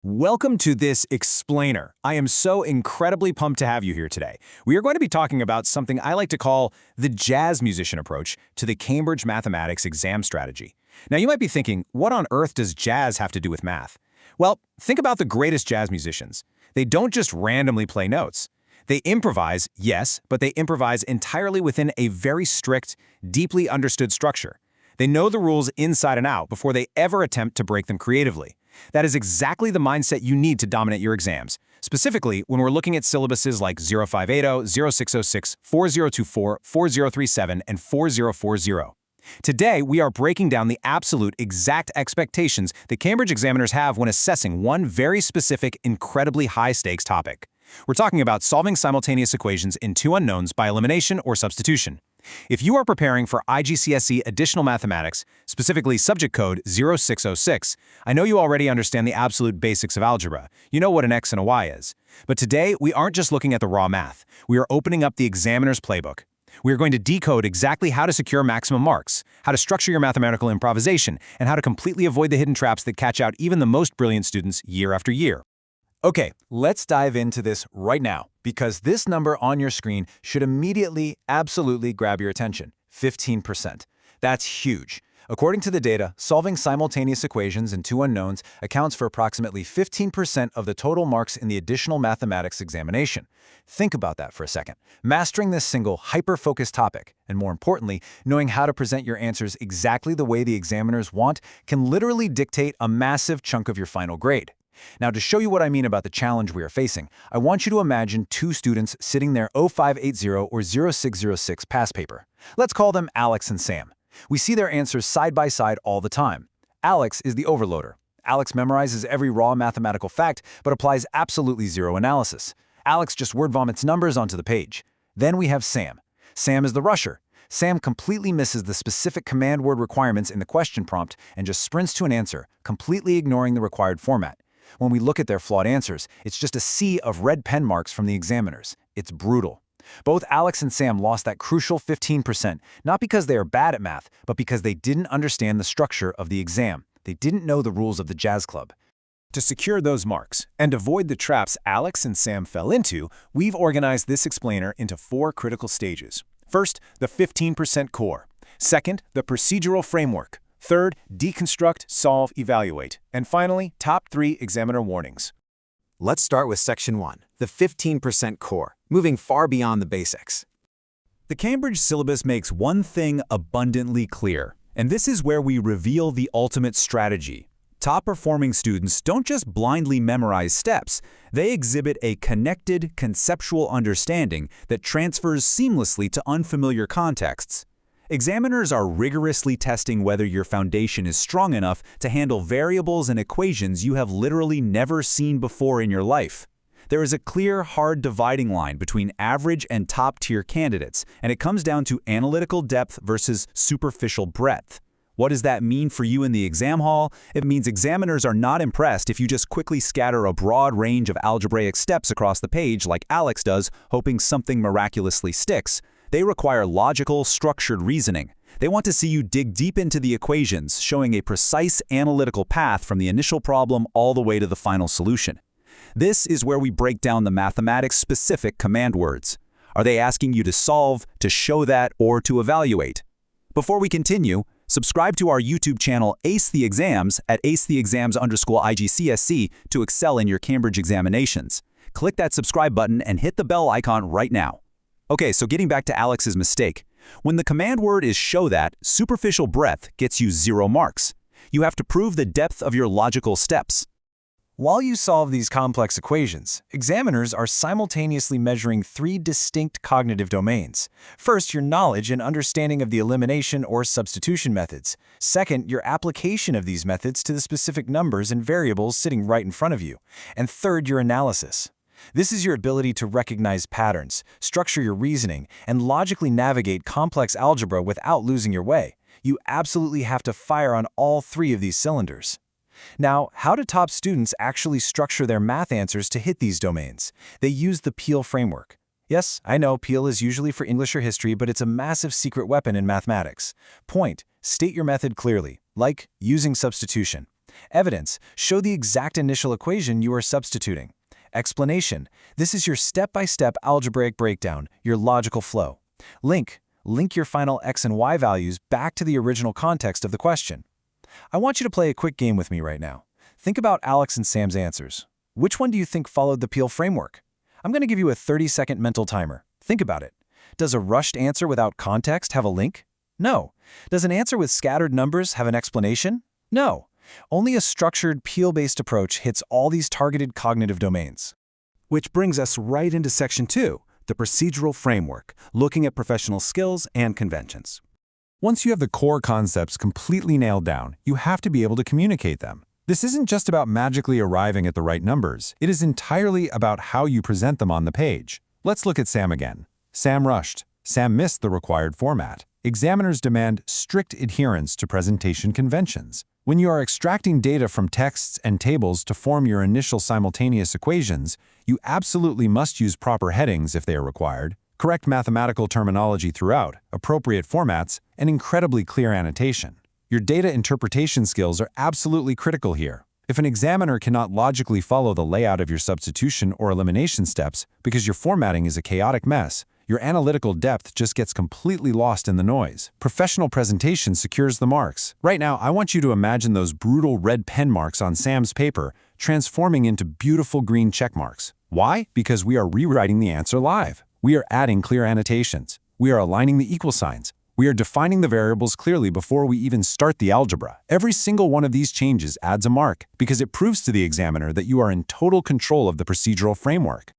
Welcome to this explainer. I am so incredibly pumped to have you here today. We are going to be talking about something I like to call the jazz musician approach to the Cambridge mathematics exam strategy. Now you might be thinking, what on earth does jazz have to do with math? Well, think about the greatest jazz musicians. They don't just randomly play notes. They improvise, yes, but they improvise entirely within a very strict, deeply understood structure. They know the rules inside and out before they ever attempt to break them creatively. That is exactly the mindset you need to dominate your exams, specifically when we're looking at syllabuses like 0580, 0606, 4024, 4037, and 4040. Today, we are breaking down the absolute exact expectations that Cambridge examiners have when assessing one very specific, incredibly high-stakes topic. We're talking about solving simultaneous equations in two unknowns by elimination or substitution. If you are preparing for Igcse additional mathematics, specifically subject code 0606, I know you already understand the absolute basics of algebra. You know what an x and a y is. But today, we aren't just looking at the raw math. We are opening up the examiner's playbook. We are going to decode exactly how to secure maximum marks, how to structure your mathematical improvisation, and how to completely avoid the hidden traps that catch out even the most brilliant students year after year. Okay, let's dive into this right now, because this number on your screen should immediately, absolutely grab your attention, 15%. That's huge. According to the data, solving simultaneous equations in two unknowns accounts for approximately 15% of the total marks in the additional mathematics examination. Think about that for a second. Mastering this single, hyper-focused topic, and more importantly, knowing how to present your answers exactly the way the examiners want, can literally dictate a massive chunk of your final grade. Now, to show you what I mean about the challenge we are facing, I want you to imagine two students sitting their 0580 or 0606 past paper. Let's call them Alex and Sam. We see their answers side by side all the time. Alex is the overloader. Alex memorizes every raw mathematical fact, but applies absolutely zero analysis. Alex just word vomits numbers onto the page. Then we have Sam. Sam is the rusher. Sam completely misses the specific command word requirements in the question prompt and just sprints to an answer, completely ignoring the required format. When we look at their flawed answers, it's just a sea of red pen marks from the examiners. It's brutal. Both Alex and Sam lost that crucial 15%, not because they are bad at math, but because they didn't understand the structure of the exam. They didn't know the rules of the jazz club. To secure those marks and avoid the traps Alex and Sam fell into, we've organized this explainer into four critical stages. First, the 15% core. Second, the procedural framework. Third, deconstruct, solve, evaluate. And finally, top 3 examiner warnings. Let's start with Section 1, the 15% core, moving far beyond the basics. The Cambridge syllabus makes one thing abundantly clear, and this is where we reveal the ultimate strategy. Top-performing students don't just blindly memorize steps, they exhibit a connected, conceptual understanding that transfers seamlessly to unfamiliar contexts. Examiners are rigorously testing whether your foundation is strong enough to handle variables and equations you have literally never seen before in your life. There is a clear, hard dividing line between average and top-tier candidates, and it comes down to analytical depth versus superficial breadth. What does that mean for you in the exam hall? It means examiners are not impressed if you just quickly scatter a broad range of algebraic steps across the page like Alex does, hoping something miraculously sticks. They require logical, structured reasoning. They want to see you dig deep into the equations, showing a precise analytical path from the initial problem all the way to the final solution. This is where we break down the mathematics-specific command words. Are they asking you to solve, to show that, or to evaluate? Before we continue, subscribe to our YouTube channel Ace the Exams at acetheexams_IGCSE to excel in your Cambridge examinations. Click that subscribe button and hit the bell icon right now. Okay, so getting back to Alex's mistake. When the command word is show that, superficial breadth gets you 0 marks. You have to prove the depth of your logical steps. While you solve these complex equations, examiners are simultaneously measuring 3 distinct cognitive domains. First, your knowledge and understanding of the elimination or substitution methods. Second, your application of these methods to the specific numbers and variables sitting right in front of you. And third, your analysis. This is your ability to recognize patterns, structure your reasoning, and logically navigate complex algebra without losing your way. You absolutely have to fire on all 3 of these cylinders. Now, how do top students actually structure their math answers to hit these domains? They use the Peel framework. Yes, I know Peel is usually for English or history, but it's a massive secret weapon in mathematics. Point: state your method clearly, like using substitution. Evidence: show the exact initial equation you are substituting. Explanation: this is your step-by-step algebraic breakdown, your logical flow. Link: link your final x and y values back to the original context of the question. I want you to play a quick game with me right now. Think about Alex and Sam's answers. Which one do you think followed the Peel framework? I'm going to give you a 30-second mental timer. Think about it. Does a rushed answer without context have a link? No. Does an answer with scattered numbers have an explanation? No. Only a structured, Peel-based approach hits all these targeted cognitive domains. Which brings us right into Section 2, the procedural framework, looking at professional skills and conventions. Once you have the core concepts completely nailed down, you have to be able to communicate them. This isn't just about magically arriving at the right numbers. It is entirely about how you present them on the page. Let's look at Sam again. Sam rushed. Sam missed the required format. Examiners demand strict adherence to presentation conventions. When you are extracting data from texts and tables to form your initial simultaneous equations, you absolutely must use proper headings if they are required, correct mathematical terminology throughout, appropriate formats, and incredibly clear annotation. Your data interpretation skills are absolutely critical here. If an examiner cannot logically follow the layout of your substitution or elimination steps because your formatting is a chaotic mess, your analytical depth just gets completely lost in the noise. Professional presentation secures the marks. Right now, I want you to imagine those brutal red pen marks on Sam's paper transforming into beautiful green check marks. Why? Because we are rewriting the answer live. We are adding clear annotations. We are aligning the equal signs. We are defining the variables clearly before we even start the algebra. Every single one of these changes adds a mark because it proves to the examiner that you are in total control of the procedural framework.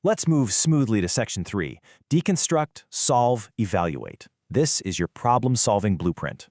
Let's move smoothly to Section 3, Deconstruct, Solve, Evaluate. This is your problem-solving blueprint.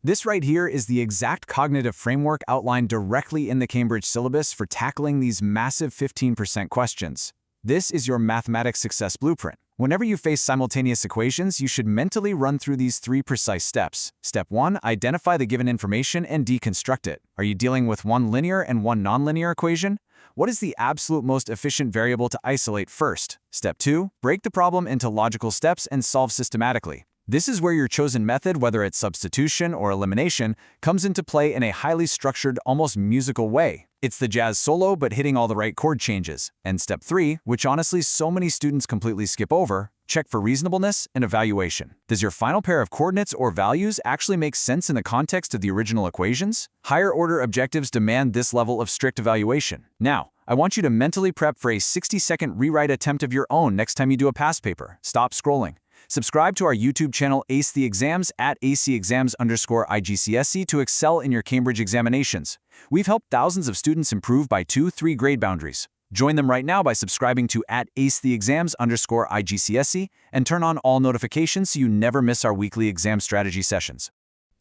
This right here is the exact cognitive framework outlined directly in the Cambridge syllabus for tackling these massive 15% questions. This is your mathematics success blueprint. Whenever you face simultaneous equations, you should mentally run through these 3 precise steps. Step 1, identify the given information and deconstruct it. Are you dealing with one linear and one nonlinear equation? What is the absolute most efficient variable to isolate first? Step 2, break the problem into logical steps and solve systematically. This is where your chosen method, whether it's substitution or elimination, comes into play in a highly structured, almost musical way. It's the jazz solo, but hitting all the right chord changes. And step 3, which honestly so many students completely skip over, check for reasonableness and evaluation. Does your final pair of coordinates or values actually make sense in the context of the original equations? Higher order objectives demand this level of strict evaluation. Now, I want you to mentally prep for a 60-second rewrite attempt of your own next time you do a past paper. Stop scrolling. Subscribe to our YouTube channel Ace the Exams at acexams_igcse to excel in your Cambridge examinations. We've helped thousands of students improve by 2-3 grade boundaries. Join them right now by subscribing to @acetheexams_igcse and turn on all notifications so you never miss our weekly exam strategy sessions.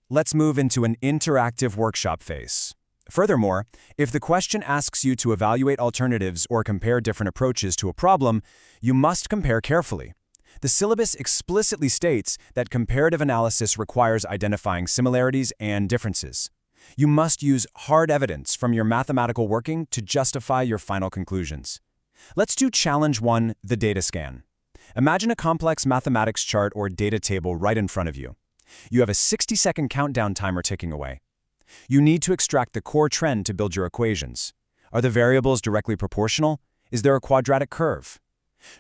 Let's move into an interactive workshop phase. Furthermore, if the question asks you to evaluate alternatives or compare different approaches to a problem, you must compare carefully. The syllabus explicitly states that comparative analysis requires identifying similarities and differences. You must use hard evidence from your mathematical working to justify your final conclusions. Let's do Challenge 1, the data scan. Imagine a complex mathematics chart or data table right in front of you. You have a 60-second countdown timer ticking away. You need to extract the core trend to build your equations. Are the variables directly proportional? Is there a quadratic curve?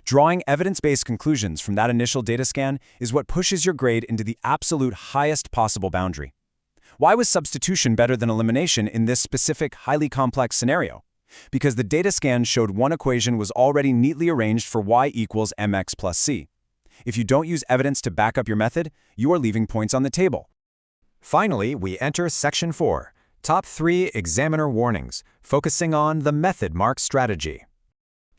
Drawing evidence-based conclusions from that initial data scan is what pushes your grade into the absolute highest possible boundary. Why was substitution better than elimination in this specific, highly complex scenario? Because the data scan showed one equation was already neatly arranged for y equals mx plus c. If you don't use evidence to back up your method, you are leaving points on the table. Finally, we enter Section 4, Top 3 Examiner Warnings, focusing on the method mark strategy.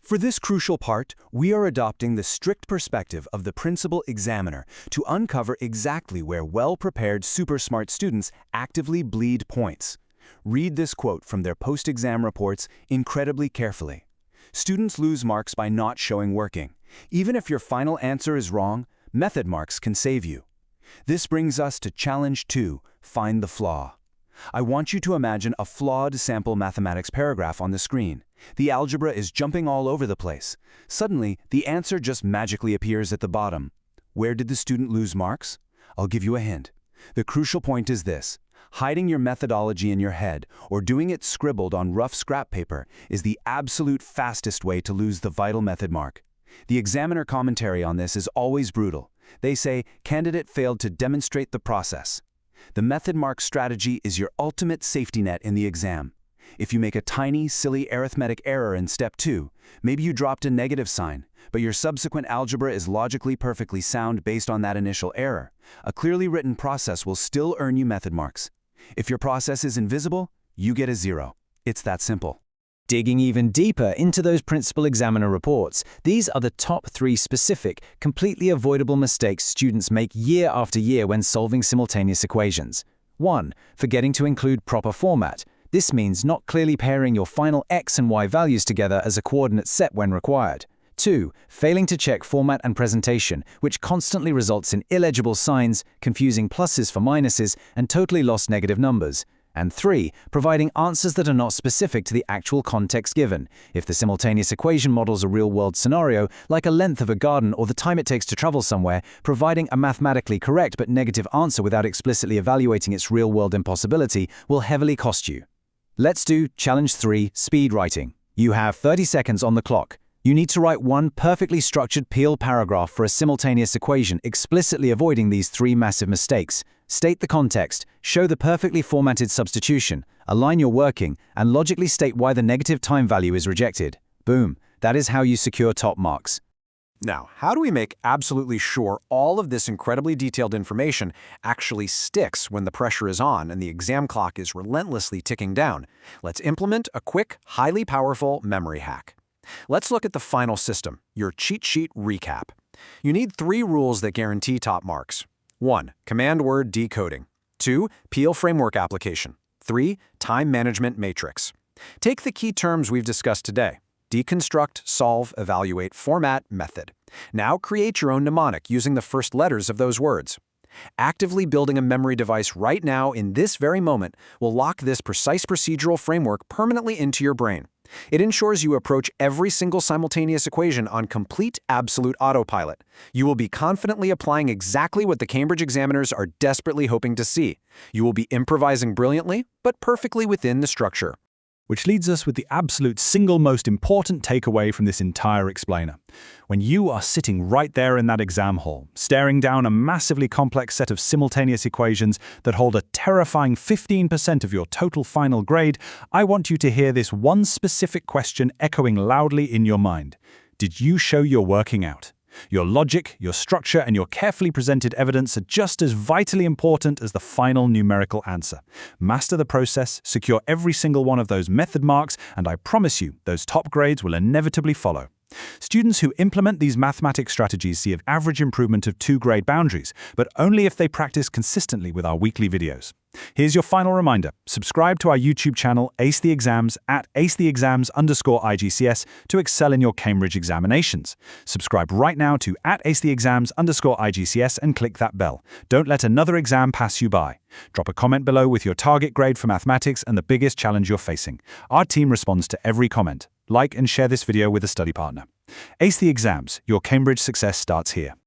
For this crucial part, we are adopting the strict perspective of the principal examiner to uncover exactly where well-prepared super-smart students actively bleed points. Read this quote from their post-exam reports incredibly carefully. Students lose marks by not showing working. Even if your final answer is wrong, method marks can save you. This brings us to Challenge 2, Find the Flaw. I want you to imagine a flawed sample mathematics paragraph on the screen. The algebra is jumping all over the place. Suddenly, the answer just magically appears at the bottom. Where did the student lose marks? I'll give you a hint. The crucial point is this. Hiding your methodology in your head or doing it scribbled on rough scrap paper is the absolute fastest way to lose the vital method mark. The examiner commentary on this is always brutal. They say, candidate failed to demonstrate the process. The method mark strategy is your ultimate safety net in the exam. If you make a tiny, silly arithmetic error in step 2, maybe you dropped a negative sign, but your subsequent algebra is logically perfectly sound based on that initial error, a clearly written process will still earn you method marks. If your process is invisible, you get a 0. It's that simple. Digging even deeper into those principal examiner reports, these are the top 3 specific, completely avoidable mistakes students make year after year when solving simultaneous equations. 1. Forgetting to include proper format. This means not clearly pairing your final x and y values together as a coordinate set when required. 2. Failing to check format and presentation, which constantly results in illegible signs, confusing pluses for minuses, and totally lost negative numbers. And 3. Providing answers that are not specific to the actual context given. If the simultaneous equation models a real-world scenario, like a length of a garden or the time it takes to travel somewhere, providing a mathematically correct but negative answer without explicitly evaluating its real-world impossibility will heavily cost you. Let's do Challenge 3, Speed Writing. You have 30 seconds on the clock. You need to write one perfectly structured PL paragraph for a simultaneous equation, explicitly avoiding these 3 massive mistakes. State the context, show the perfectly formatted substitution, align your working, and logically state why the negative time value is rejected. Boom, that is how you secure top marks. Now, how do we make absolutely sure all of this incredibly detailed information actually sticks when the pressure is on and the exam clock is relentlessly ticking down? Let's implement a quick, highly powerful memory hack. Let's look at the final system, your cheat sheet recap. You need 3 rules that guarantee top marks. 1. Command word decoding. 2. PL framework application. 3. Time management matrix. Take the key terms we've discussed today. Deconstruct, solve, evaluate, format, method. Now create your own mnemonic using the first letters of those words. Actively building a memory device right now in this very moment will lock this precise procedural framework permanently into your brain. It ensures you approach every single simultaneous equation on complete absolute autopilot. You will be confidently applying exactly what the Cambridge examiners are desperately hoping to see. You will be improvising brilliantly, but perfectly within the structure. Which leads us with the absolute single most important takeaway from this entire explainer. When you are sitting right there in that exam hall, staring down a massively complex set of simultaneous equations that hold a terrifying 15% of your total final grade, I want you to hear this one specific question echoing loudly in your mind. Did you show your working out? Your logic, your structure, and your carefully presented evidence are just as vitally important as the final numerical answer. Master the process, secure every single one of those method marks, and I promise you, those top grades will inevitably follow. Students who implement these mathematics strategies see an average improvement of 2 grade boundaries, but only if they practice consistently with our weekly videos. Here's your final reminder. Subscribe to our YouTube channel, Ace the Exams, at acetheexams_IGCS to excel in your Cambridge examinations. Subscribe right now to at acetheexams_IGCS and click that bell. Don't let another exam pass you by. Drop a comment below with your target grade for mathematics and the biggest challenge you're facing. Our team responds to every comment. Like and share this video with a study partner. Ace the Exams, your Cambridge success starts here.